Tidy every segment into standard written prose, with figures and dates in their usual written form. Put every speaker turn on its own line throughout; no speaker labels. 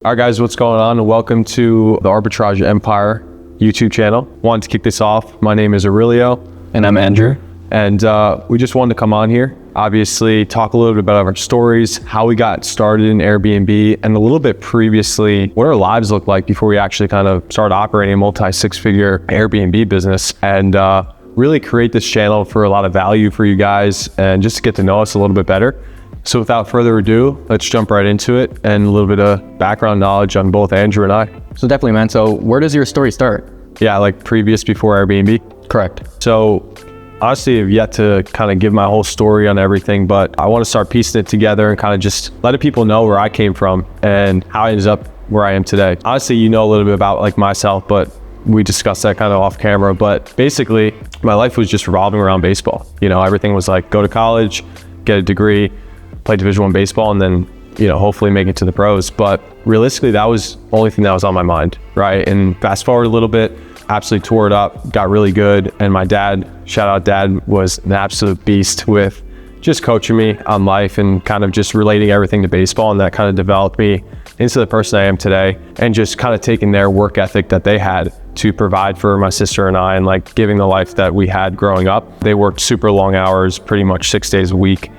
All right, guys, what's going on? And welcome to the Arbitrage Empire YouTube channel. Wanted to kick this off. My name is Aurelio.
And I'm Andrew.
And we just wanted to come on here, obviously talk a little bit about our stories, how we got started in Airbnb, and a little bit previously, what our lives looked like before we actually kind of started operating a multi-six-figure Airbnb business, and really create this channel for a lot of value for you guys and just to get to know us a little bit better. So without further ado, let's jump right into it and a little bit of background knowledge on both Andrew and I.
So definitely, man. So where does your story start?
Yeah, like previous before Airbnb.
Correct.
So honestly, I've yet to kind of give my whole story on everything, but I want to start piecing it together and kind of just letting people know where I came from and how I ended up where I am today. Honestly, you know a little bit about like myself, but we discussed that kind of off camera. But basically, my life was just revolving around baseball. You know, everything was like go to college, get a degree, play Division I baseball, and then, you know, hopefully make it to the pros. But realistically, that was the only thing that was on my mind, right? And fast forward a little bit, absolutely tore it up, got really good. And my dad, shout out dad, was an absolute beast with just coaching me on life and kind of just relating everything to baseball. And that kind of developed me into the person I am today, and just kind of taking their work ethic that they had to provide for my sister and I, and like giving the life that we had growing up. They worked super long hours, pretty much 6 days a week.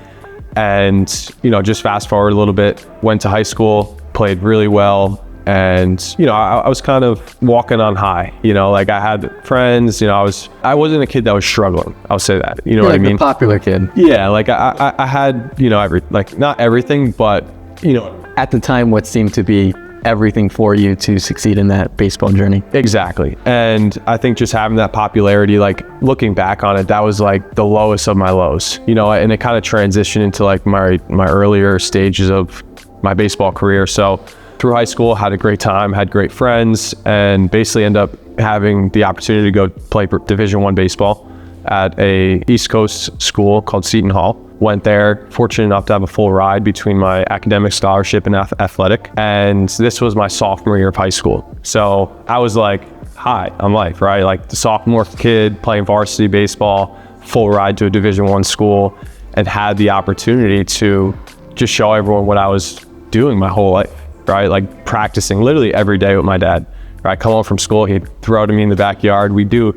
And, you know, just fast forward a little bit, went to high school, played really well. And, you know, I was kind of walking on high, you know, like I had friends, you know, I wasn't a kid that was struggling. I'll say that, you know what I mean?
The popular kid.
Yeah. Like I had, you know, not everything, but, you know,
at the time, what seemed to be everything for you to succeed in that baseball journey.
Exactly. And I think just having that popularity, like looking back on it, that was like the lowest of my lows, you know, and it kind of transitioned into like my earlier stages of my baseball career. So through high school, had a great time, had great friends, and basically ended up having the opportunity to go play Division I baseball at a East Coast school called Seton Hall. Went there, fortunate enough to have a full ride between my academic scholarship and athletic. And this was my sophomore year of high school. So I was like high on life, right? Like the sophomore kid playing varsity baseball, full ride to a Division I school, and had the opportunity to just show everyone what I was doing my whole life, right? Like practicing literally every day with my dad, right? Come home from school, he'd throw to me in the backyard. We do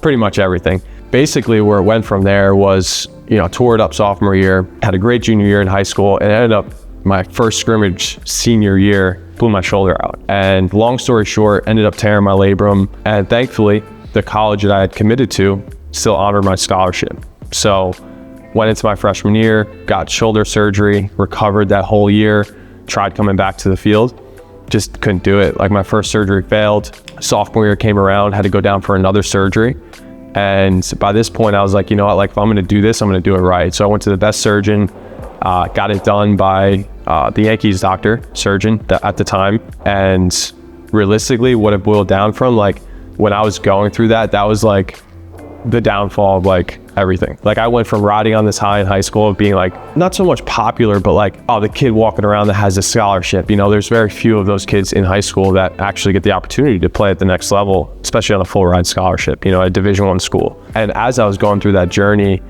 pretty much everything. Basically where it went from there was, you know, tore it up sophomore year, had a great junior year in high school, and ended up my first scrimmage senior year, blew my shoulder out. And long story short, ended up tearing my labrum. And thankfully, the college that I had committed to still honored my scholarship. So went into my freshman year, got shoulder surgery, recovered that whole year, tried coming back to the field, just couldn't do it. Like my first surgery failed. Sophomore year came around, had to go down for another surgery. And by this point, I was like, you know what, like if I'm going to do this, I'm going to do it right. So I went to the best surgeon, got it done by the Yankees surgeon at the time. And realistically, what it boiled down from, like when I was going through that, that was like the downfall of like everything. Like I went from riding on this high in high school of being like, not so much popular, but like, oh, the kid walking around that has a scholarship. You know, there's very few of those kids in high school that actually get the opportunity to play at the next level, especially on a full ride scholarship, you know, at a Division I school. And as I was going through that journey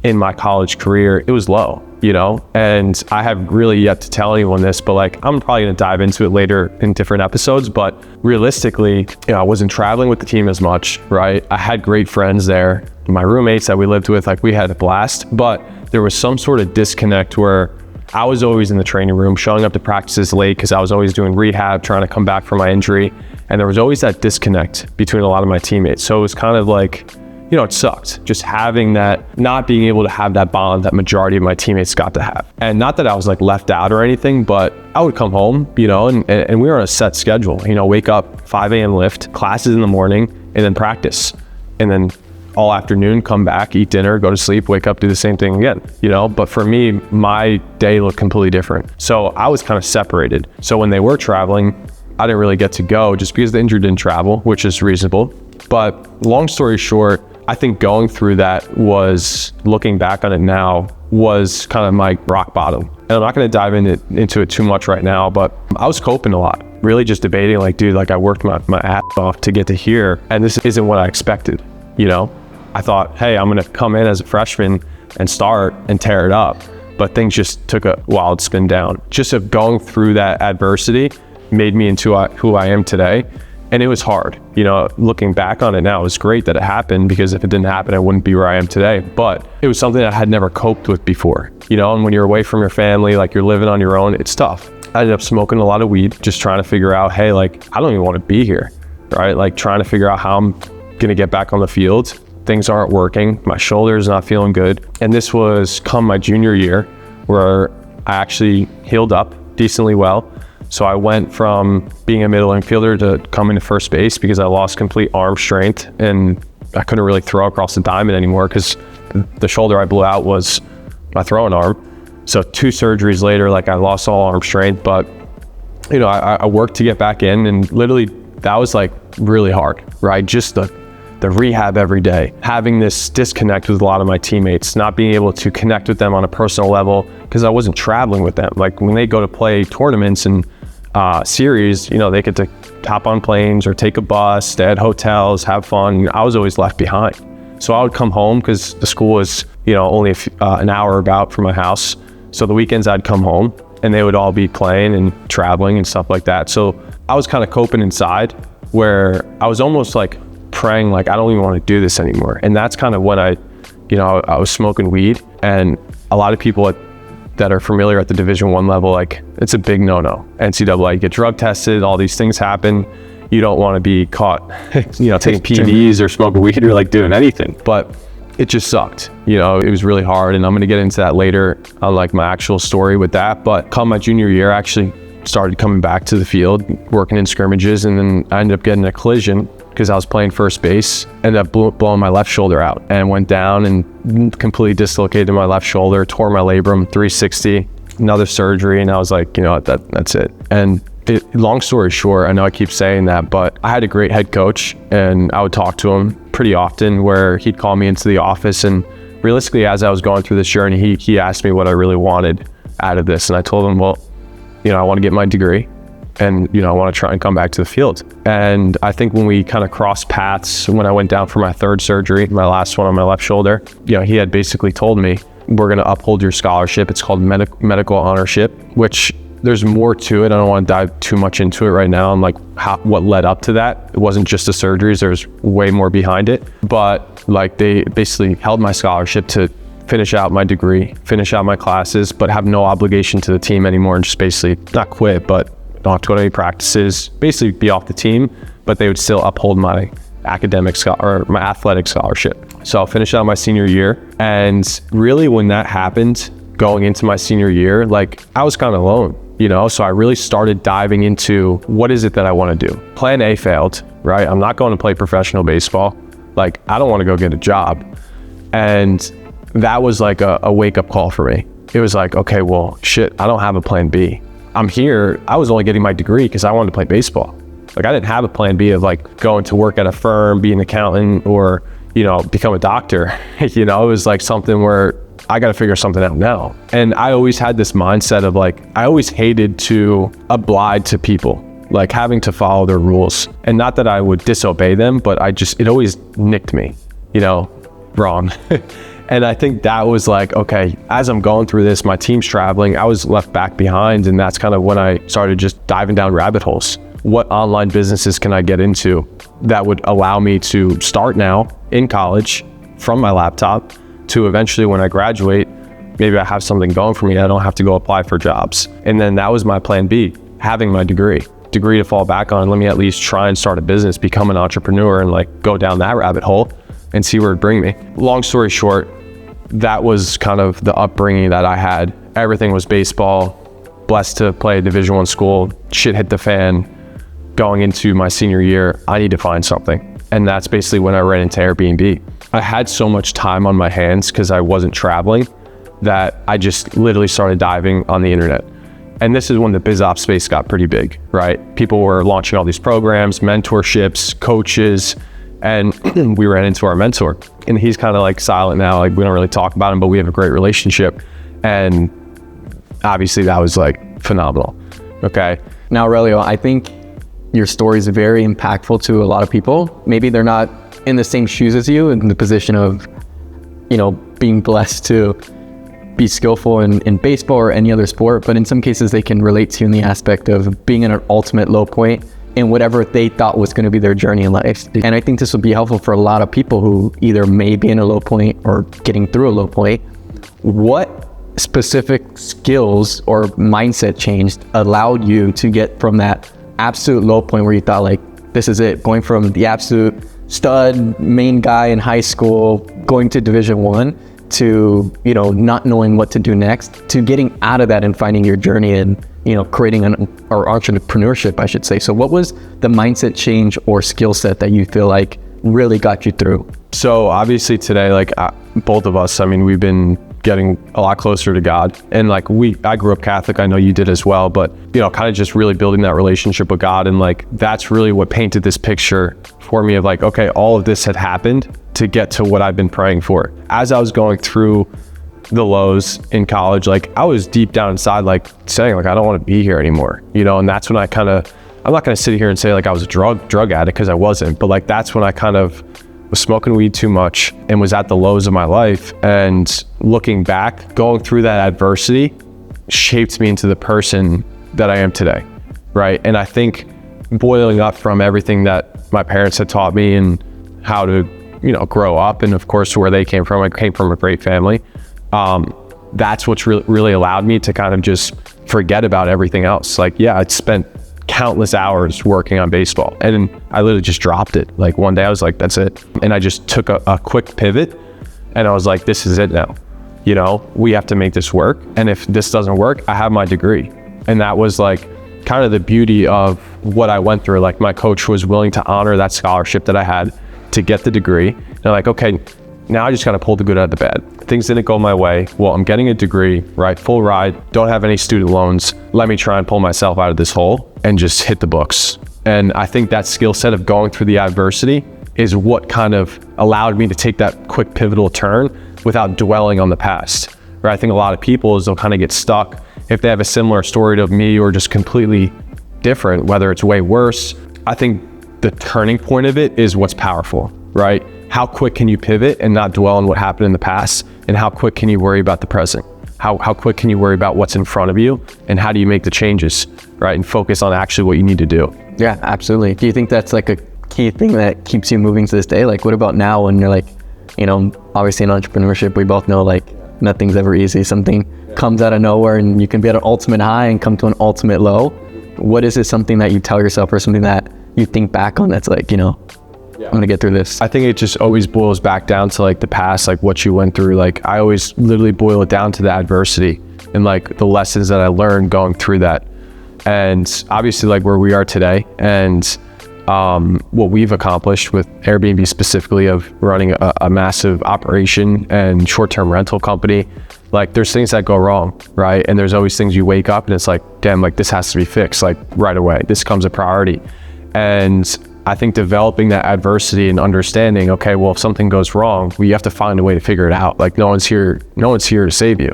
in my college career, it was low, you know, and I have really yet to tell anyone this, but like, I'm probably going to dive into it later in different episodes. But realistically, you know, I wasn't traveling with the team as much, right? I had great friends there. My roommates that we lived with, like we had a blast, but there was some sort of disconnect where I was always in the training room, showing up to practices late because I was always doing rehab, trying to come back from my injury. And there was always that disconnect between a lot of my teammates. So it was kind of like, you know, it sucked just having that, not being able to have that bond that majority of my teammates got to have. And not that I was like left out or anything, but I would come home, you know, and we were on a set schedule, you know, wake up 5 a.m. lift, classes in the morning, and then practice. And then all afternoon, come back, eat dinner, go to sleep, wake up, do the same thing again, you know? But for me, my day looked completely different. So I was kind of separated. So when they were traveling, I didn't really get to go just because the injured didn't travel, which is reasonable. But long story short, I think going through that was, looking back on it now, was kind of my rock bottom. And I'm not going to dive into it too much right now, but I was coping a lot, really just debating like, dude, like I worked my ass off to get to here, and this isn't what I expected, you know? I thought, hey, I'm going to come in as a freshman and start and tear it up. But things just took a wild spin down. Just of going through that adversity made me into who I am today. And it was hard, looking back on it now, it was great that it happened, because if it didn't happen, I wouldn't be where I am today. But it was something that I had never coped with before, and when you're away from your family, like you're living on your own, it's tough. I ended up smoking a lot of weed, just trying to figure out, hey, like, I don't even want to be here, right? Like trying to figure out how I'm going to get back on the field. Things aren't working. My shoulder is not feeling good. And this was come my junior year, where I actually healed up decently well. So I went from being a middle infielder to coming to first base because I lost complete arm strength and I couldn't really throw across the diamond anymore because the shoulder I blew out was my throwing arm. So 2 surgeries later, like I lost all arm strength, but I worked to get back in, and literally that was like really hard, right? Just the rehab every day, having this disconnect with a lot of my teammates, not being able to connect with them on a personal level because I wasn't traveling with them. Like when they go to play tournaments and series, they get to hop on planes or take a bus, stay at hotels, have fun. I was always left behind. So I would come home because the school was, only an hour about from my house. So the weekends I'd come home and they would all be playing and traveling and stuff like that. So I was kind of coping inside, where I was almost like praying, like, I don't even want to do this anymore. And that's kind of when I was smoking weed. And a lot of people that are familiar at the Division I level, like, it's a big no-no. NCAA, you get drug tested, all these things happen. You don't want to be caught, taking PEDs or smoking weed or like doing anything. But it just sucked. It was really hard. And I'm going to get into that later on, like my actual story with that. But come my junior year, I actually started coming back to the field, working in scrimmages. And then I ended up getting a collision because I was playing first base, ended up blowing my left shoulder out and went down and completely dislocated my left shoulder, tore my labrum, 360, another surgery. And I was like, that's it. And long story short, I know I keep saying that, but I had a great head coach and I would talk to him pretty often, where he'd call me into the office, and realistically, as I was going through this journey, he asked me what I really wanted out of this. And I told him, well, I want to get my degree, and I want to try and come back to the field. And I think when we kind of crossed paths, when I went down for my 3rd surgery, my last one on my left shoulder, he had basically told me, we're going to uphold your scholarship. It's called medical honorship, which there's more to it. I don't want to dive too much into it right now, and like what led up to that. It wasn't just the surgeries, there's way more behind it. But like they basically held my scholarship to finish out my degree, finish out my classes, but have no obligation to the team anymore, and just basically not quit, but don't have to go to any practices, basically be off the team, but they would still uphold my my athletic scholarship. So I'll finish out my senior year. And really when that happened, going into my senior year, like I was kind of alone, so I really started diving into what is it that I want to do. Plan A failed, right? I'm not going to play professional baseball. Like, I don't want to go get a job. And that was like a wake-up call for me. It was like, okay, well, shit, I don't have a plan B. I'm here. I was only getting my degree because I wanted to play baseball. Like, I didn't have a plan B of like going to work at a firm, be an accountant, or, become a doctor. It was like something where I got to figure something out now. And I always had this mindset of like, I always hated to oblige to people, like having to follow their rules. And not that I would disobey them, but it always nicked me, wrong. And I think that was like, okay, as I'm going through this, my team's traveling, I was left back behind. And that's kind of when I started just diving down rabbit holes. What online businesses can I get into that would allow me to start now in college from my laptop to eventually when I graduate, maybe I have something going for me. I don't have to go apply for jobs. And then that was my plan B, having my degree to fall back on. Let me at least try and start a business, become an entrepreneur, and like go down that rabbit hole and see where it'd bring me. Long story short, that was kind of the upbringing that I had. Everything was baseball, blessed to play a Division I school, shit hit the fan. Going into my senior year, I need to find something. And that's basically when I ran into Airbnb. I had so much time on my hands because I wasn't traveling that I just literally started diving on the internet. And this is when the biz ops space got pretty big, right? People were launching all these programs, mentorships, coaches, and we ran into our mentor. And he's kind of like silent now, like we don't really talk about him, but we have a great relationship. And obviously that was like phenomenal. Okay.
Now, Aurelio, I think your story is very impactful to a lot of people. Maybe they're not in the same shoes as you, in the position of, being blessed to be skillful in baseball or any other sport, but in some cases they can relate to you in the aspect of being in an ultimate low point in whatever they thought was going to be their journey in life. And I think this will be helpful for a lot of people who either may be in a low point or getting through a low point. What specific skills or mindset change allowed you to get from that absolute low point where you thought like, this is it, going from the absolute stud main guy in high school, going to Division I, to, you know, not knowing what to do next, to getting out of that and finding your journey and, you know, creating or entrepreneurship, I should say. So what was the mindset change or skill set that you feel like really got you through?
So obviously today, like both of us, I mean, we've been getting a lot closer to God. And like I grew up Catholic, I know you did as well, but you know, kind of just really building that relationship with God. And like, that's really what painted this picture for me of like, okay, all of this had happened to get to what I've been praying for. As I was going through the lows in college, like I was deep down inside, like saying like, I don't want to be here anymore, you know? And that's when I kind of, I'm not going to sit here and say like I was a drug addict, because I wasn't, but like, that's when I kind of was smoking weed too much and was at the lows of my life. And looking back, going through that adversity shaped me into the person that I am today, right? And I think boiling up from everything that my parents had taught me and how to, you know, grow up, and of course where they came from, I came from a great family. That's what's really allowed me to kind of just forget about everything else. Like, yeah, I'd spent countless hours working on baseball, and I literally just dropped it. Like one day I was like, that's it. And I just took a quick pivot, and I was like, this is it now. You know, we have to make this work. And if this doesn't work, I have my degree. And that was like kind of the beauty of what I went through. Like my coach was willing to honor that scholarship that I had to get the degree. And I'm like, okay, now I just got to pull the good out of the bad. Things didn't go my way. Well, I'm getting a degree, right? Full ride, don't have any student loans. Let me try and pull myself out of this hole and just hit the books. And I think that skill set of going through the adversity is what kind of allowed me to take that quick pivotal turn without dwelling on the past. Right? I think a lot of people is they'll kind of get stuck if they have a similar story to me or just completely different, whether it's way worse. I think the turning point of it is what's powerful, right? How quick can you pivot and not dwell on what happened in the past? And how quick can you worry about the present? How quick can you worry about what's in front of you? And how do you make the changes, right? And focus on actually what you need to do.
Yeah, absolutely. Do you think that's like a key thing that keeps you moving to this day? Like, what about now when you're like, you know, obviously in entrepreneurship, we both know like nothing's ever easy. Something comes out of nowhere and you can be at an ultimate high and come to an ultimate low. What is it, something that you tell yourself or something that you think back on that's like, you know, I'm gonna get through this?
I think it just always boils back down to like the past, like what you went through. Like I always literally boil it down to the adversity and like the lessons that I learned going through that. And obviously like where we are today and what we've accomplished with Airbnb specifically of running a massive operation and short-term rental company, like there's things that go wrong, right? And there's always things you wake up and it's like, damn, like this has to be fixed like right away. This becomes a priority. And I think developing that adversity and understanding, okay, well, if something goes wrong, we have to find a way to figure it out. Like no one's here to save you.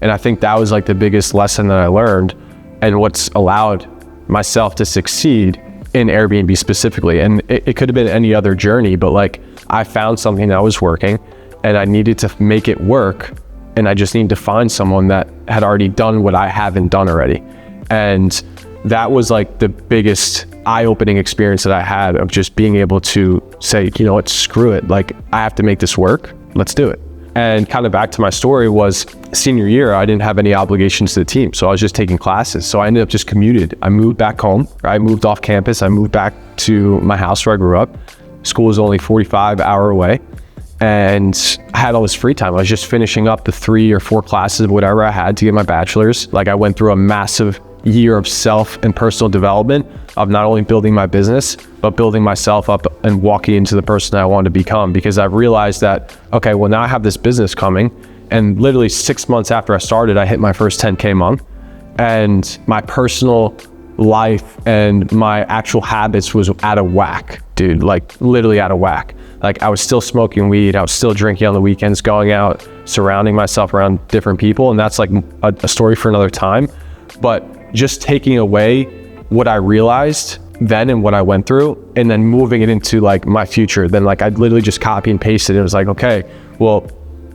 And I think that was like the biggest lesson that I learned and what's allowed myself to succeed in Airbnb specifically. And it could have been any other journey, but like I found something that was working and I needed to make it work. And I just needed to find someone that had already done what I haven't done already. And that was like the biggest eye-opening experience that I had of just being able to say, you know what, screw it. Like I have to make this work. Let's do it. And kind of back to my story was senior year, I didn't have any obligations to the team. So I was just taking classes. So I ended up just commuted. I moved back home. I moved off campus. I moved back to my house where I grew up. School was only 45-hour away. And I had all this free time. I was just finishing up the 3 or 4 classes, whatever I had to get my bachelor's. Like I went through a massive year of self and personal development of not only building my business, but building myself up and walking into the person that I wanted to become. Because I've realized that, okay, well now I have this business coming, and literally 6 months after I started, I hit my first 10K month, and my personal life and my actual habits was out of whack, dude, like literally out of whack. Like I was still smoking weed, I was still drinking on the weekends, going out, surrounding myself around different people. And that's like a story for another time. But just taking away what I realized then and what I went through and then moving it into like my future, then like I'd literally just copy and paste it. It was like, okay, well,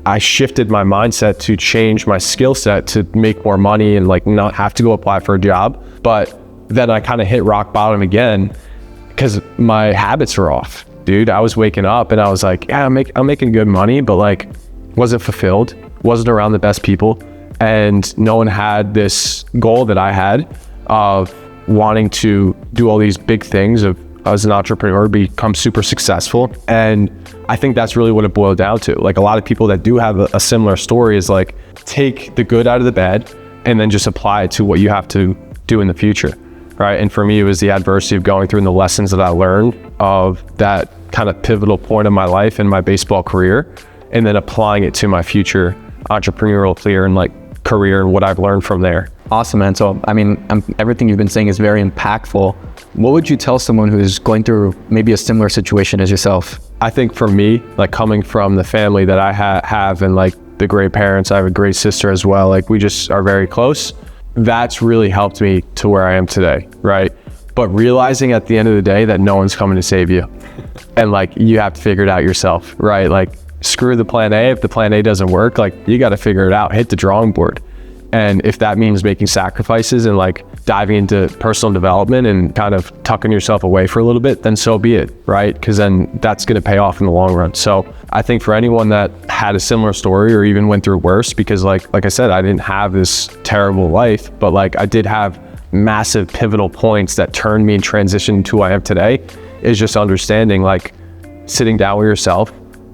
I shifted my mindset to change my skill set to make more money and like not have to go apply for a job. But then I kind of hit rock bottom again because my habits were off, dude. I was waking up and I was like, yeah, I'm making good money, but like wasn't fulfilled, wasn't around the best people. And no one had this goal that I had of wanting to do all these big things of as an entrepreneur, become super successful. And I think that's really what it boiled down to. Like a lot of people that do have a similar story is like, take the good out of the bad and then just apply it to what you have to do in the future, right? And for me, it was the adversity of going through and the lessons that I learned of that kind of pivotal point in my life and my baseball career, and then applying it to my future entrepreneurial career and like career and what I've learned from there.
Awesome, man. So, I mean, everything you've been saying is very impactful. What would you tell someone who's going through maybe a similar situation as yourself?
I think for me, like coming from the family that I have and like the great parents, I have a great sister as well. Like we just are very close. That's really helped me to where I am today, right? But realizing at the end of the day that no one's coming to save you. And like you have to figure it out yourself, right? Like screw the plan A. If the plan A doesn't work, like you got to figure it out, hit the drawing board. And if that means making sacrifices and like diving into personal development and kind of tucking yourself away for a little bit, then so be it, right? Because then that's going to pay off in the long run. So I think for anyone that had a similar story or even went through worse, because like I said, I didn't have this terrible life, but like I did have massive pivotal points that turned me and transitioned to who I am today, is just understanding, like sitting down with yourself,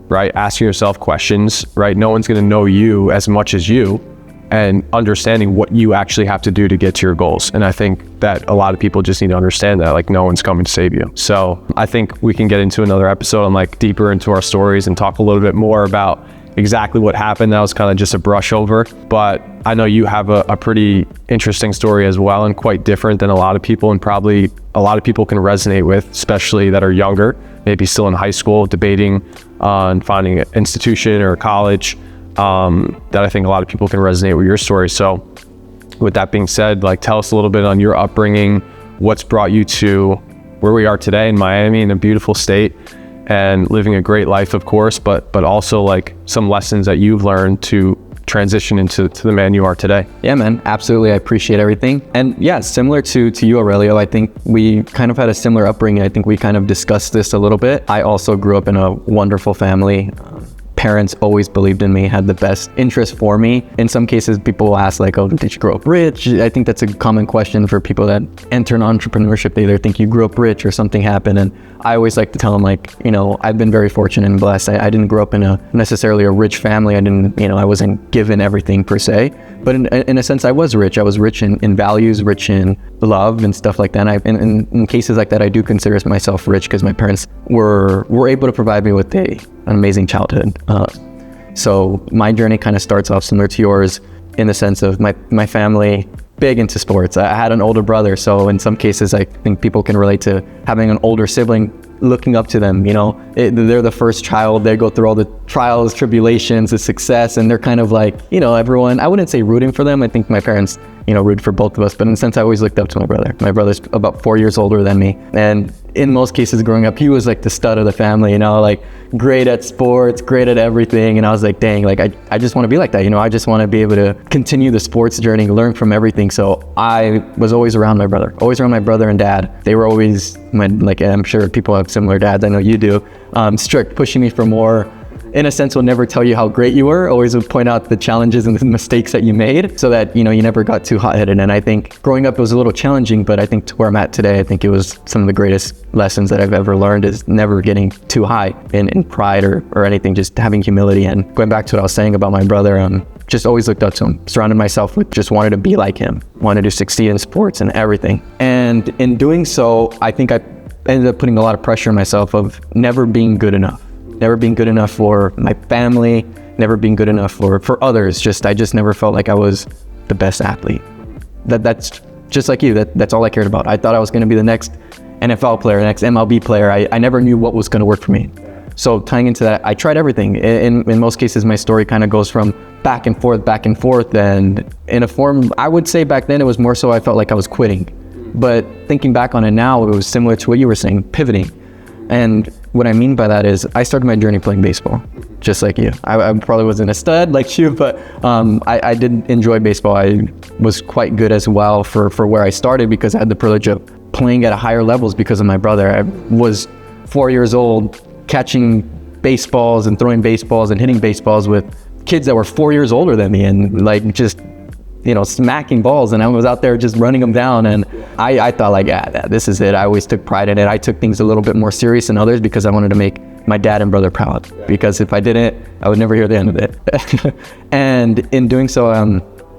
right? Asking yourself questions, right? No one's going to know you as much as you, and understanding what you actually have to do to get to your goals. And I think that a lot of people just need to understand that like no one's coming to save you. So I think we can get into another episode and like deeper into our stories and talk a little bit more about exactly what happened. That was kind of just a brush over, but I know you have a pretty interesting story as well, and quite different than a lot of people, and probably a lot of people can resonate with, especially that are younger, maybe still in high school, debating on finding an institution or a college. That I think a lot of people can resonate with your story. So with that being said, like tell us a little bit on your upbringing, what's brought you to where we are today in Miami, in a beautiful state and living a great life, of course, but also like some lessons that you've learned to transition into the man you are today.
Yeah, man, absolutely. I appreciate everything. And yeah, similar to you, Aurelio, I think we kind of had a similar upbringing. I think we kind of discussed this a little bit. I also grew up in a wonderful family. Parents always believed in me, had the best interest for me. In some cases, people will ask like, oh, did you grow up rich? I think that's a common question for people that enter an entrepreneurship. They either think you grew up rich or something happened. And I always like to tell them like, you know, I've been very fortunate and blessed. I didn't grow up in necessarily a rich family. I wasn't given everything per se, but in a sense I was rich. I was rich in values, rich in love and stuff like that. And in cases like that, I do consider myself rich because my parents were able to provide me with an amazing childhood. So my journey kind of starts off similar to yours in the sense of my family big into sports. I had an older brother, so in some cases I think people can relate to having an older sibling, looking up to them. You know, they're the first child, they go through all the trials, tribulations, the success, and they're kind of like, you know, everyone, I wouldn't say rooting for them. I think my parents, you know, root for both of us, but in a sense I always looked up to my brother. My brother's about 4 years older than me, and in most cases growing up, he was like the stud of the family, you know, like great at sports, great at everything. And I was like, dang, like I just want to be like that. You know, I just want to be able to continue the sports journey, learn from everything. So I was always around my brother and dad. They were always, like I'm sure people have similar dads, I know you do, strict, pushing me for more. In a sense, will never tell you how great you were, always would point out the challenges and the mistakes that you made so that, you know, you never got too hot-headed. And I think growing up, it was a little challenging, but I think to where I'm at today, I think it was some of the greatest lessons that I've ever learned is never getting too high in pride or anything, just having humility. And going back to what I was saying about my brother, just always looked up to him, surrounded myself with, just wanted to be like him, wanted to succeed in sports and everything. And in doing so, I think I ended up putting a lot of pressure on myself of never being good enough. Never being good enough for my family, never being good enough for others. I just never felt like I was the best athlete. That's just like you, that's all I cared about. I thought I was gonna be the next NFL player, the next MLB player. I never knew what was gonna work for me. So tying into that, I tried everything. In most cases, my story kind of goes from back and forth. And in a form, I would say back then it was more so I felt like I was quitting. But thinking back on it now, it was similar to what you were saying, pivoting. And what I mean by that is I started my journey playing baseball, just like you. I probably wasn't a stud like you, but I did enjoy baseball. I was quite good as well for where I started because I had the privilege of playing at a higher levels because of my brother. I was 4 years old catching baseballs and throwing baseballs and hitting baseballs with kids that were 4 years older than me, and like just, you know, smacking balls, and I was out there just running them down, and I thought like, this is it. I always took pride in it. I took things a little bit more serious than others because I wanted to make my dad and brother proud, because if I didn't, I would never hear the end of it. And in doing so,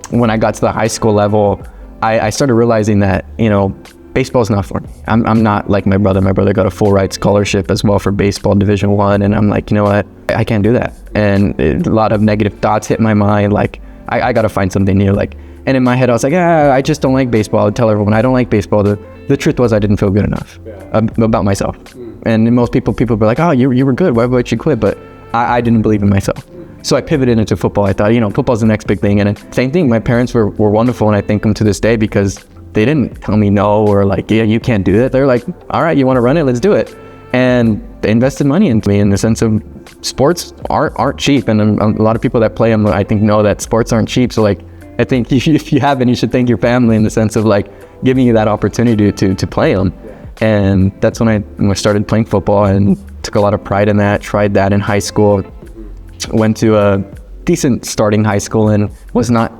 when I got to the high school level, I started realizing that, you know, baseball is not for me. I'm not like my brother. My brother got a full ride scholarship as well for baseball Division I, and I'm like, you know what, I can't do that. And a lot of negative thoughts hit my mind, like I got to find something new. Like, and in my head I was like, I just don't like baseball. I would tell everyone I don't like baseball. The truth was I didn't feel good enough about myself. And most people were like, oh, you were good, why would you quit? But I didn't believe in myself. So I pivoted into football. I thought, you know, football's the next big thing. And same thing, my parents were wonderful, and I thank them to this day because they didn't tell me no, or like, yeah, you can't do it. They're like, all right, you want to run it, let's do it. And they invested money into me in the sense of sports aren't cheap. And a lot of people that play them, I think, know that sports aren't cheap. So like, I think if you haven't, you should thank your family in the sense of like giving you that opportunity to play them. And that's when I started playing football and took a lot of pride in that, tried that in high school, went to a decent starting high school and was not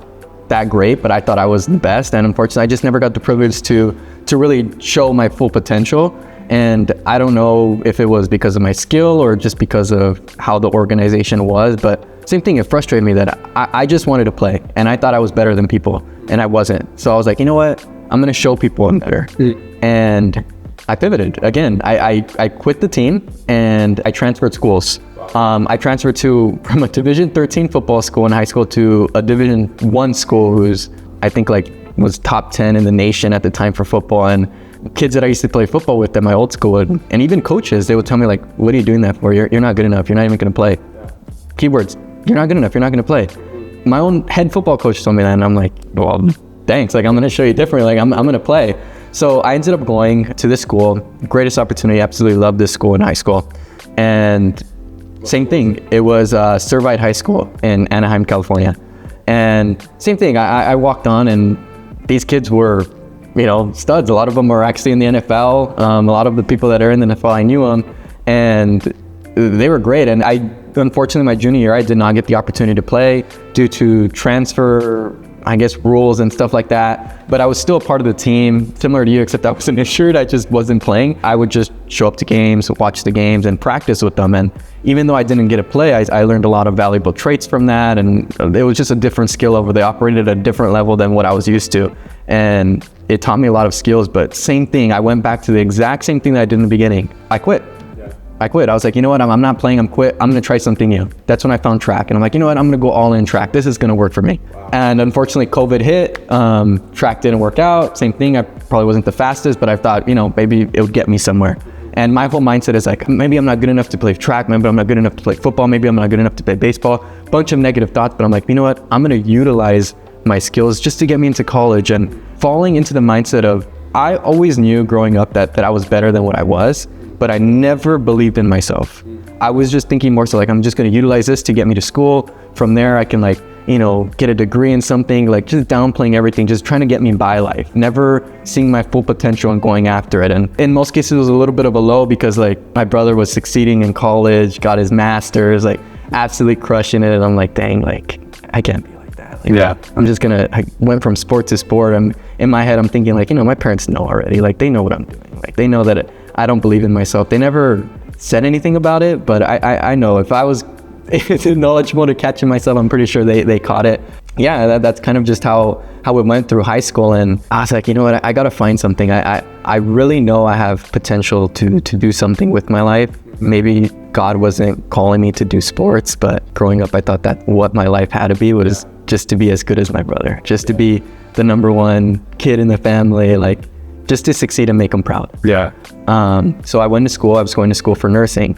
that great, but I thought I was the best. And unfortunately, I just never got the privilege to really show my full potential. And I don't know if it was because of my skill or just because of how the organization was, but same thing, it frustrated me that I just wanted to play and I thought I was better than people, and I wasn't. So I was like, you know what, I'm gonna show people I'm better. And I pivoted again. I quit the team and I transferred schools. I transferred from a Division 13 football school in high school to a Division 1 school who's, I think, like was top 10 in the nation at the time for football. And kids that I used to play football with at my old school and even coaches, they would tell me like, what are you doing that for? You're not good enough. You're not even gonna play. Keywords, you're not good enough. You're not gonna play. My own head football coach told me that, and I'm like, well, thanks. Like, I'm gonna show you differently. Like, I'm gonna play. So I ended up going to this school, greatest opportunity. Absolutely loved this school in high school. And same thing, it was Servite High School in Anaheim, California. And same thing, I walked on and these kids were, you know, studs. A lot of them were actually in the NFL. A lot of the people that are in the NFL, I knew them, and they were great. And unfortunately, my junior year, I did not get the opportunity to play due to transfer, I guess, rules and stuff like that. But I was still a part of the team, similar to you, except I wasn't insured. I just wasn't playing. I would just show up to games, watch the games, and practice with them. And even though I didn't get to play, I learned a lot of valuable traits from that. And it was just a different skill level. They operated at a different level than what I was used to. And it taught me a lot of skills. But same thing, I went back to the exact same thing that I did in the beginning. I quit. I was like, you know what, I'm not playing, I'm quit. I'm gonna try something new. That's when I found track. And I'm like, you know what, I'm gonna go all in track. This is gonna work for me. Wow. And unfortunately, COVID hit, track didn't work out. Same thing, I probably wasn't the fastest, but I thought, you know, maybe it would get me somewhere. And my whole mindset is like, maybe I'm not good enough to play track, maybe I'm not good enough to play football, maybe I'm not good enough to play baseball. Bunch of negative thoughts, but I'm like, you know what, I'm gonna utilize my skills just to get me into college. And falling into the mindset of, I always knew growing up that I was better than what I was, but I never believed in myself. I was just thinking more so like, I'm just gonna utilize this to get me to school. From there, I can like, you know, get a degree in something, like just downplaying everything, just trying to get me by life, never seeing my full potential and going after it. And in most cases, it was a little bit of a low because like my brother was succeeding in college, got his master's, like absolutely crushing it. And I'm like, dang, like I can't be like that. Like,
yeah.
I went from sport to sport. In my head, I'm thinking like, you know, my parents know already, like they know what I'm doing. Like they know that I don't believe in myself. They never said anything about it, but I know if I was knowledgeable to catching myself, I'm pretty sure they caught it. Yeah, that's kind of just how it went through high school. And I was like, you know what, I gotta find something. I really know I have potential to do something with my life. Maybe God wasn't calling me to do sports, but growing up, I thought that what my life had to be was just to be as good as my brother, just to be the number one kid in the family, like just to succeed and make them proud. Yeah. So I went to school. I was going to school for nursing.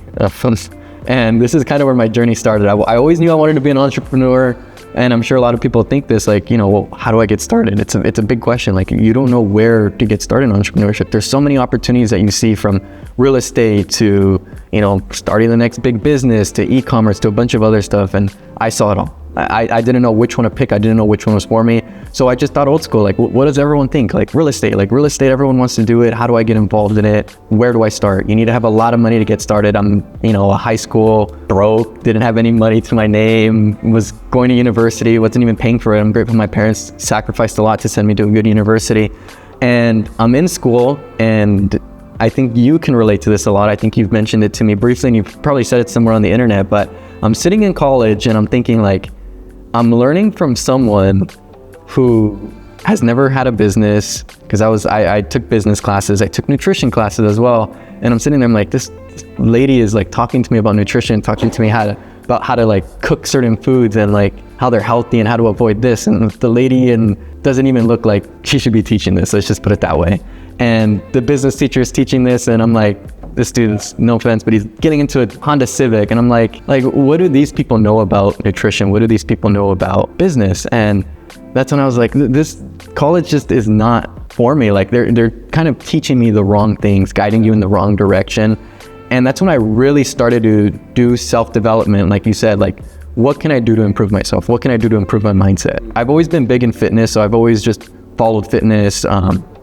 And this is kind of where my journey started. I always knew I wanted to be an entrepreneur. And I'm sure a lot of people think this, like, well, how do I get started? It's a big question. Like, you don't know where to get started in entrepreneurship. There's so many opportunities that you see, from real estate to, starting the next big business, to e-commerce, to a bunch of other stuff. And I saw it all. I didn't know which one to pick. I didn't know which one was for me. So I just thought old school, like, what does everyone think? Like real estate, everyone wants to do it. How do I get involved in it? Where do I start? You need to have a lot of money to get started. I'm, a high school broke, didn't have any money to my name, was going to university, wasn't even paying for it. I'm grateful my parents sacrificed a lot to send me to a good university. And I'm in school, and I think you can relate to this a lot. I think you've mentioned it to me briefly, and you've probably said it somewhere on the internet, but I'm sitting in college and I'm thinking, like, I'm learning from someone who has never had a business, because I took business classes, I took nutrition classes as well. And I'm sitting there, I'm like, this lady is like talking to me about nutrition, talking to me about how to like cook certain foods and like how they're healthy and how to avoid this. And the lady doesn't even look like she should be teaching this. Let's just put it that way. And the business teacher is teaching this, and I'm like, this dude's, no offense, but he's getting into a Honda Civic. And I'm like, what do these people know about nutrition? What do these people know about business? And that's when I was like, this college just is not for me. Like they're kind of teaching me the wrong things, guiding you in the wrong direction. And that's when I really started to do self-development. Like you said, like, what can I do to improve myself? What can I do to improve my mindset? I've always been big in fitness, so I've always just followed fitness,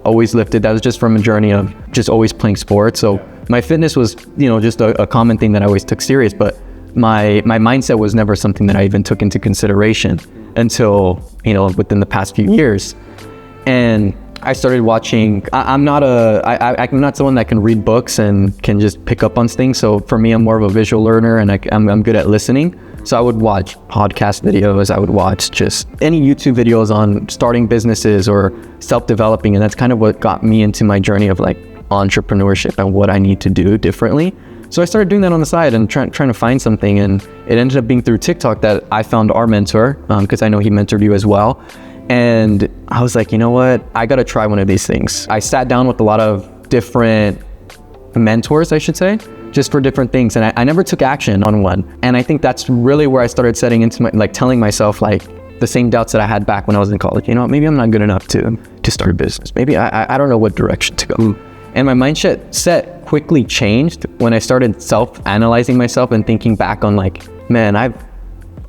always lifted. That was just from a journey of just always playing sports. So my fitness was, just a common thing that I always took serious, but my mindset was never something that I even took into consideration until, within the past few years. And I started watching, I'm not someone that can read books and can just pick up on things. So for me, I'm more of a visual learner, and I'm good at listening. So I would watch podcast videos, I would watch just any YouTube videos on starting businesses or self-developing. And that's kind of what got me into my journey of like entrepreneurship and what I need to do differently. So I started doing that on the side and trying to find something. And it ended up being through TikTok that I found our mentor, because I know he mentored you as well. And I was like, you know what? I got to try one of these things. I sat down with a lot of different mentors, I should say, just for different things. And I never took action on one. And I think that's really where I started setting into telling myself like the same doubts that I had back when I was in college. Maybe I'm not good enough to start a business. Maybe I don't know what direction to go. And my mindset quickly changed when I started self-analyzing myself and thinking back on like, man, I've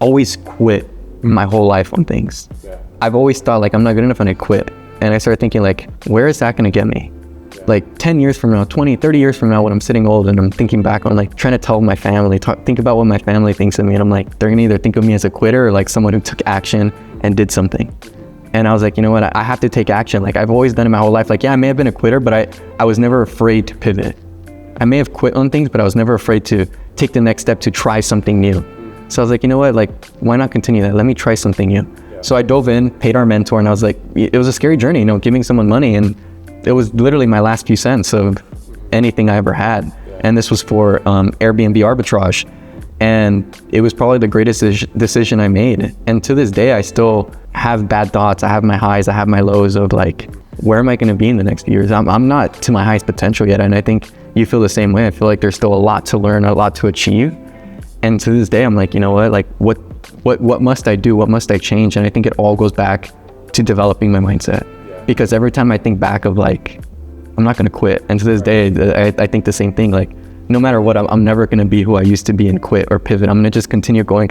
always quit my whole life on things. Yeah. I've always thought like, I'm not good enough, and I quit. And I started thinking like, where is that going to get me? Yeah. Like 10 years from now, 20, 30 years from now, when I'm sitting old and I'm thinking back on like trying to tell my family, think about what my family thinks of me. And I'm like, they're going to either think of me as a quitter or like someone who took action and did something. And I was like, you know what? I have to take action. Like I've always done it my whole life. Like, yeah, I may have been a quitter, but I was never afraid to pivot. I may have quit on things, but I was never afraid to take the next step to try something new. So I was like, you know what? Like, why not continue that? Let me try something new. Yeah. So I dove in, paid our mentor, and I was like, it was a scary journey, giving someone money. And it was literally my last few cents of anything I ever had. Yeah. And this was for Airbnb arbitrage. And it was probably the greatest decision I made. And to this day, I still have bad thoughts. I have my highs, I have my lows of like, where am I going to be in the next few years? I'm not to my highest potential yet. And I think you feel the same way. I feel like there's still a lot to learn, a lot to achieve. And to this day, I'm like, you know what? Like, what must I do? What must I change? And I think it all goes back to developing my mindset. Yeah. Because every time I think back of like, I'm not going to quit. And to this day, I think the same thing. Like, no matter what, I'm never going to be who I used to be and quit or pivot. I'm going to just continue going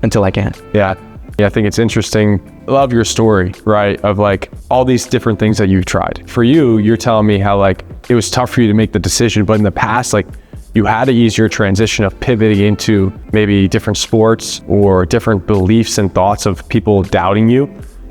until I can.
Yeah, I think it's interesting. I love your story, right? Of like all these different things that you've tried. For you, you're telling me how like it was tough for you to make the decision, but in the past, like you had to use your transition of pivoting into maybe different sports or different beliefs and thoughts of people doubting you.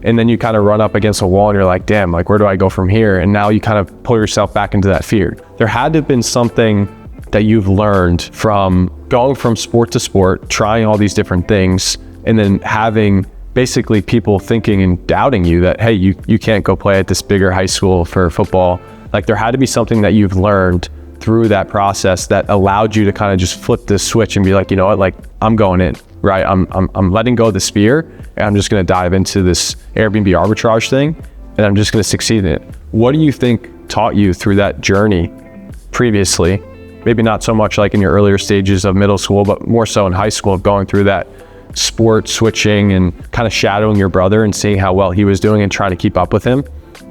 And then you kind of run up against a wall and you're like, damn, like where do I go from here? And now you kind of pull yourself back into that fear. There had to have been something that you've learned from going from sport to sport, trying all these different things, and then having basically people thinking and doubting you that, hey, you can't go play at this bigger high school for football. Like there had to be something that you've learned through that process that allowed you to kind of just flip this switch and be like, you know what, like I'm going in, right? I'm letting go of this fear and I'm just going to dive into this Airbnb arbitrage thing and I'm just going to succeed in it. What do you think taught you through that journey previously? Maybe not so much like in your earlier stages of middle school, but more so in high school of going through that sport switching and kind of shadowing your brother and seeing how well he was doing and trying to keep up with him,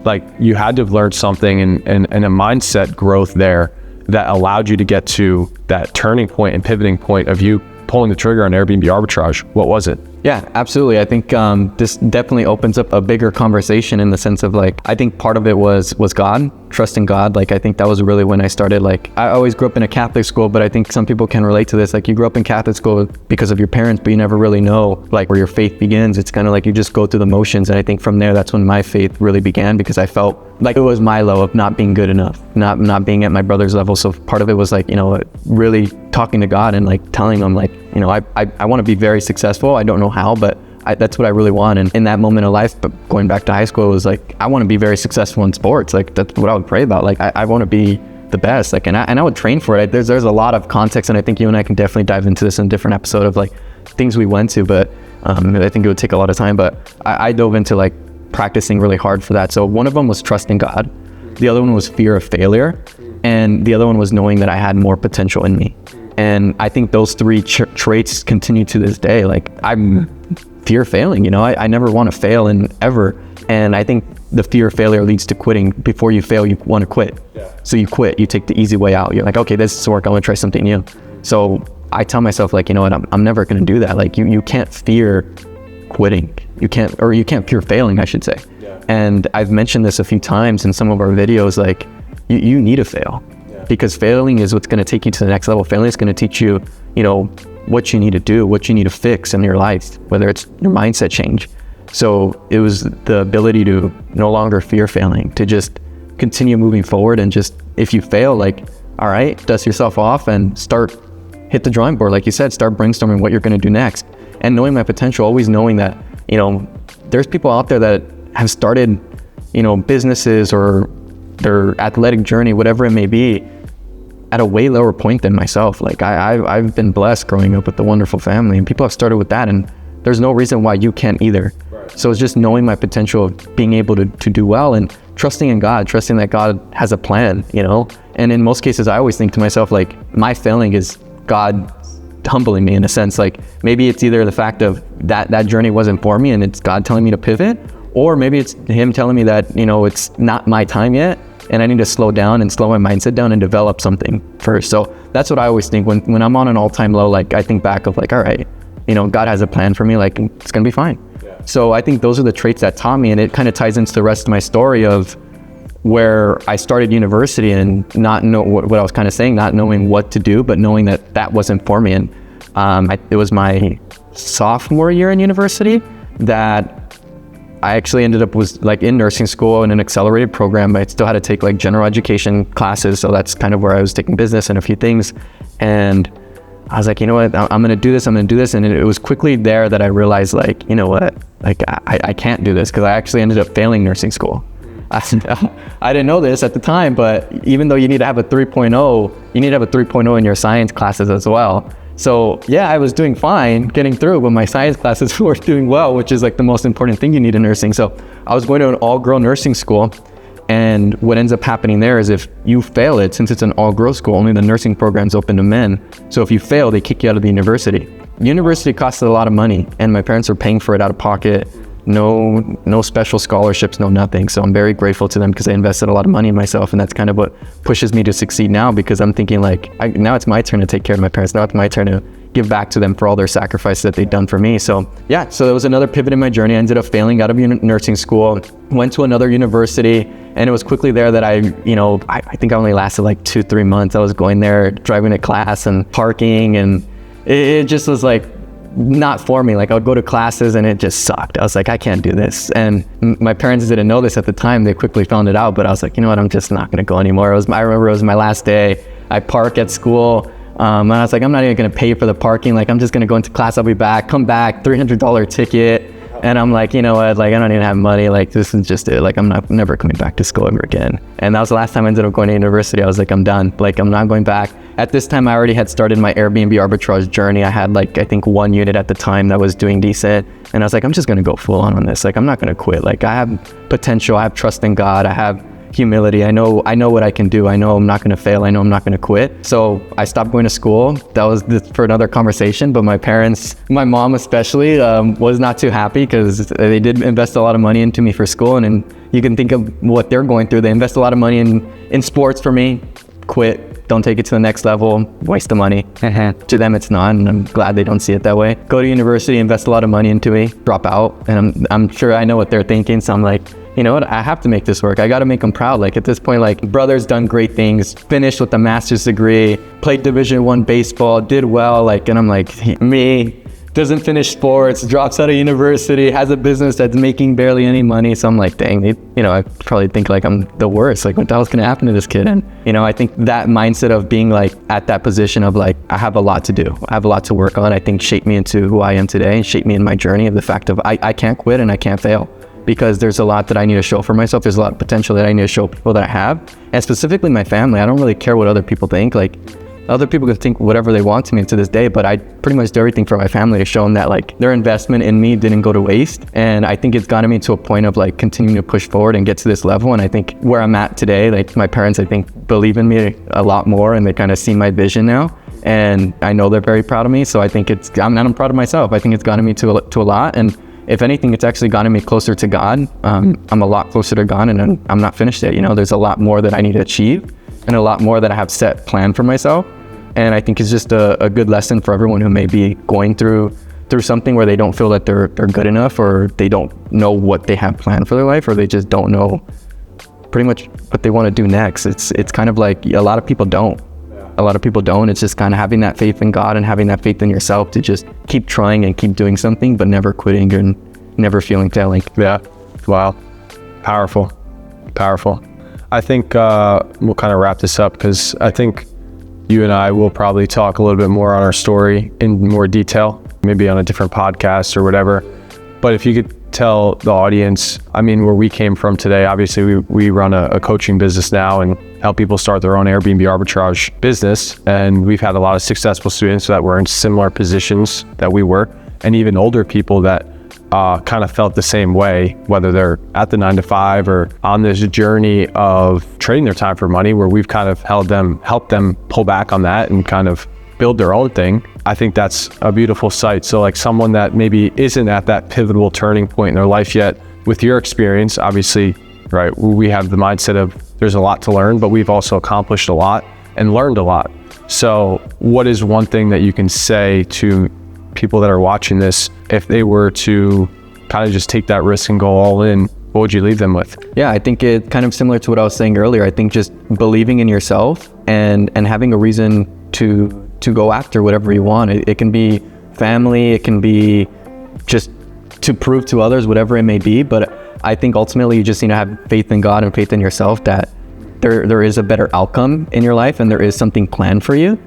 like you had to have learned something and a mindset growth there that allowed you to get to that turning point and pivoting point of you pulling the trigger on Airbnb arbitrage. What was it?
Yeah, absolutely. I think this definitely opens up a bigger conversation in the sense of like, I think part of it was God, trusting God. Like, I think that was really when I started. Like, I always grew up in a Catholic school, but I think some people can relate to this. Like, you grew up in Catholic school because of your parents, but you never really know like where your faith begins. It's kind of like you just go through the motions. And I think from there, that's when my faith really began, because I felt like it was my low of not being good enough, not being at my brother's level. So part of it was like, really talking to God and like telling him like, I want to be very successful. I don't know how, but that's what I really want. And in that moment of life, but going back to high school, it was like, I want to be very successful in sports. Like, that's what I would pray about. Like, I want to be the best. Like, and I would train for it. There's a lot of context, and I think you and I can definitely dive into this in a different episode of like things we went to, but I think it would take a lot of time. But I dove into like practicing really hard for that. So one of them was trusting God. The other one was fear of failure. And the other one was knowing that I had more potential in me. And I think those three traits continue to this day. Like, I'm fear failing, I never want to fail in ever. And I think the fear of failure leads to quitting. Before you fail, you want to quit. Yeah. So you quit, you take the easy way out. You're like, okay, this is work, I want to try something new. So I tell myself like, you know what, I'm never going to do that. Like, you can't fear quitting. You can't fear failing, I should say. Yeah. And I've mentioned this a few times in some of our videos, like, you need to fail. Because failing is what's going to take you to the next level. Failing is going to teach you, what you need to do, what you need to fix in your life, whether it's your mindset change. So it was the ability to no longer fear failing, to just continue moving forward. And just, if you fail, like, all right, dust yourself off and hit the drawing board. Like you said, start brainstorming what you're going to do next. And knowing my potential, always knowing that, there's people out there that have started, businesses or their athletic journey, whatever it may be, at a way lower point than myself. Like, I've been blessed growing up with a wonderful family, and people have started with that, and there's no reason why you can't either. Right. So it's just knowing my potential of being able to do well, and trusting in God, trusting that God has a plan, And in most cases, I always think to myself, like, my failing is God humbling me in a sense. Like, maybe it's either the fact of that journey wasn't for me and it's God telling me to pivot, or maybe it's him telling me that, it's not my time yet and I need to slow down and slow my mindset down and develop something first. So that's what I always think when I'm on an all-time low. Like, I think back of like, all right, God has a plan for me, like, it's gonna be fine. Yeah. So I think those are the traits that taught me, and it kind of ties into the rest of my story of where I started university and not know what I was kind of saying, not knowing what to do, but knowing that wasn't for me. And it was my sophomore year in university that I actually ended up was like in nursing school in an accelerated program. I still had to take like general education classes. So that's kind of where I was taking business and a few things. And I was like, you know what, I'm going to do this. And it was quickly there that I realized, like, you know what, like I can't do this, because I actually ended up failing nursing school. I didn't know this at the time, but even though you need to have a 3.0, you need to have a 3.0 in your science classes as well. So yeah, I was doing fine getting through, but my science classes were doing well, which is like the most important thing you need in nursing. So I was going to an all-girl nursing school, and what ends up happening there is if you fail it, since it's an all-girl school, only the nursing program's open to men. So if you fail, they kick you out of the university. University costs a lot of money, and my parents are paying for it out of pocket. No special scholarships, no nothing. So I'm very grateful to them because they invested a lot of money in myself, and that's kind of what pushes me to succeed now, because I'm thinking like, now it's my turn to take care of my parents. Now it's my turn to give back to them for all their sacrifices that they've done for me. So yeah, so it was another pivot in my journey. I ended up failing out of nursing school, went to another university, and it was quickly there that I think I only lasted like 2-3 months. I was going there, driving to class and parking, and it just was like, not for me. Like, I would go to classes and it just sucked. I was like, I can't do this. And my parents didn't know this at the time. They quickly found it out, but I was like, you know what, I'm just not going to go anymore. I remember it was my last day. I park at school. And I was like, I'm not even going to pay for the parking. Like, I'm just going to go into class. I'll be back, come back, $300 ticket. And I'm like, you know what, like, I don't even have money. Like, this is just it. Like, I'm never coming back to school ever again. And that was the last time I ended up going to university. I was like, I'm done. Like, I'm not going back. At this time, I already had started my Airbnb arbitrage journey. I had like, I think 1 unit at the time that was doing decent. And I was like, I'm just going to go full on this. Like, I'm not going to quit. Like, I have potential. I have trust in God. I have, humility. I know what I can do. I know I'm not going to fail. I know I'm not going to quit. So I stopped going to school. That was for another conversation. But my parents, my mom especially, was not too happy because they did invest a lot of money into me for school. And you can think of what they're going through. They invest a lot of money in sports for me. Quit. Don't take it to the next level. Waste the money. To them, it's not, and I'm glad they don't see it that way. Go to university, invest a lot of money into me, drop out, and I'm sure I know what they're thinking. So I'm like, you know what? I have to make this work. I got to make them proud. Like at this point, like brother's done great things, finished with a master's degree, played Division I baseball, did well. Like, and I'm like, me. Doesn't finish sports, drops out of university, has a business that's making barely any money. So I'm like, dang, I probably think like I'm the worst. Like, what the hell's gonna happen to this kid? And, I think that mindset of being like at that position of like, I have a lot to do. I have a lot to work on. I think shaped me into who I am today and shaped me in my journey of the fact of I can't quit and I can't fail because there's a lot that I need to show for myself. There's a lot of potential that I need to show people that I have. And specifically my family, I don't really care what other people think. Like, other people can think whatever they want to me to this day, but I pretty much do everything for my family to show them that like their investment in me didn't go to waste. And I think it's gotten me to a point of like continuing to push forward and get to this level. And I think where I'm at today, like my parents, I think believe in me a lot more and they kind of see my vision now. And I know they're very proud of me. So I think I'm proud of myself. I think it's gotten me to a lot. And if anything, it's actually gotten me closer to God. I'm a lot closer to God and I'm not finished yet. There's a lot more that I need to achieve and a lot more that I have set planned for myself. And I think it's just a good lesson for everyone who may be going through something where they don't feel that they're good enough, or they don't know what they have planned for their life, or they just don't know pretty much what they want to do next. It's kind of like a lot of people don't. A lot of people don't. It's just kind of having that faith in God and having that faith in yourself to just keep trying and keep doing something, but never quitting and never feeling failing.
Yeah. Wow. Powerful. I think we'll kind of wrap this up because I think you and I will probably talk a little bit more on our story in more detail, maybe on a different podcast or whatever. But if you could tell the audience, where we came from today, obviously we run a coaching business now and help people start their own Airbnb arbitrage business. And we've had a lot of successful students that were in similar positions that we were, and even older people that kind of felt the same way, whether they're at the 9-to-5 or on this journey of trading their time for money, where we've kind of helped them pull back on that and kind of build their own thing. I think that's a beautiful sight. So like someone that maybe isn't at that pivotal turning point in their life yet, with your experience, obviously, right, we have the mindset of there's a lot to learn, but we've also accomplished a lot and learned a lot. So what is one thing that you can say to people that are watching this, if they were to kind of just take that risk and go all in, what would you leave them with? Yeah, I think it's kind of similar to what I was saying earlier. I think just believing in yourself and having a reason to go after whatever you want. It can be family, it can be just to prove to others, whatever it may be. But I think ultimately you just need to have faith in God and faith in yourself that there is a better outcome in your life and there is something planned for you.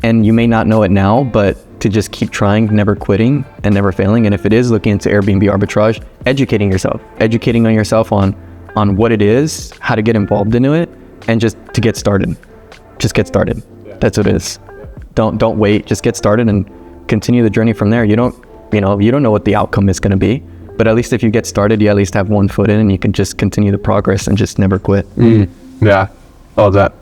And you may not know it now, but to just keep trying, never quitting and never failing. And if it is looking into Airbnb arbitrage, educating on yourself on what it is, how to get involved into it, and just to get started. Just get started. Yeah. That's what it is. Don't wait. Just get started and continue the journey from there. You don't know what the outcome is going to be, but at least if you get started, you at least have one foot in and you can just continue the progress and just never quit. Yeah. All that.